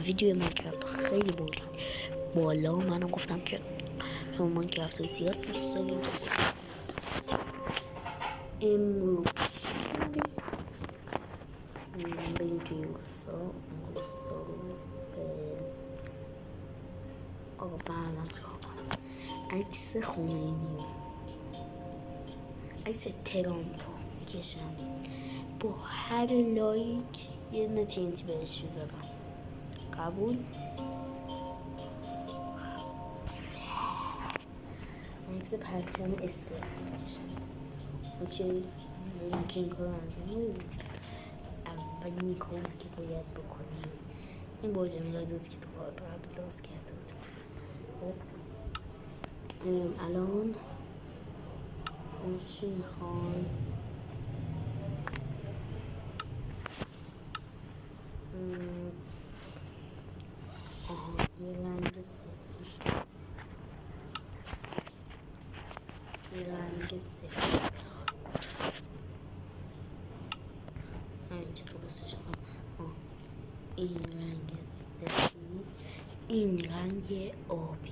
ویدیو ماینکرافت خیلی بالا. منم گفتم که شما ماینکرافت زیاد دوست دارید. امروز بریم توی روستا رو به آقا برنم چکار کنم. عکس خمینی عکس ترامپ میکشم با هر لایک یه دونه TNT بهش میذارم. قبول؟ عکس پرچم اسلام میکشم. اوکی؟ بریم که این کار انجام میدیم. اولین کاری که باید بکنیم این باجه میلاد بود که تو باید قبل درست کرده بود. الان چی میخوای؟ یه رنگ سفید اینجا درستش کنم. این رنگ سفید، این رنگ آبی.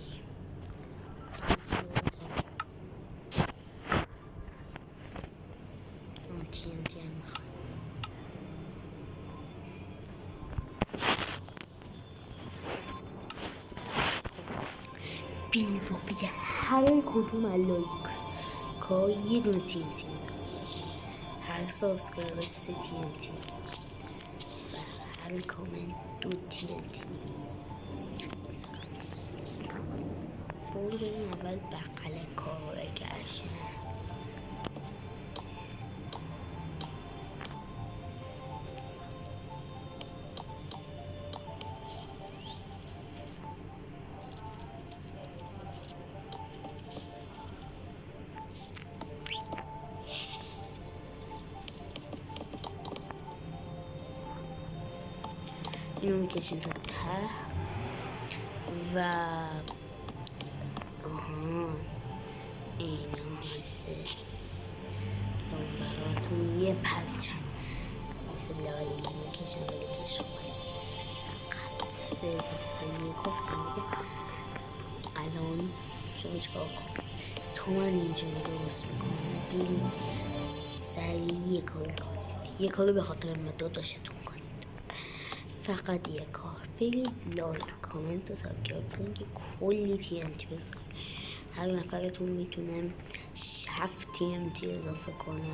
TNT هم میخوام. بی اضافه هر کدوم لایک که یه دونه TNT میزنم. هر سابسکرایبر 3 TNT و هر کامنت 2 TNT میزنم. برو بریم اول بغل کارو که اشنه. اینو میکشیم تا ته و اینا هستش براتون یه پرچم سلایی میکشم بگیش کنیم. فقط به اضافه گفتم دیگه. الان شما چیکار کنید؟ تو من اینجا رو درست میکنم. برید سریع یه کار کنید. یه کاری به خاطر داداشتون کنید. فقط یه کار، برید لایک کامنت و سابسکرایب کنید که کلی TNT بزنید. هر نفرتون میتونه 7 TNT اضافه کنه.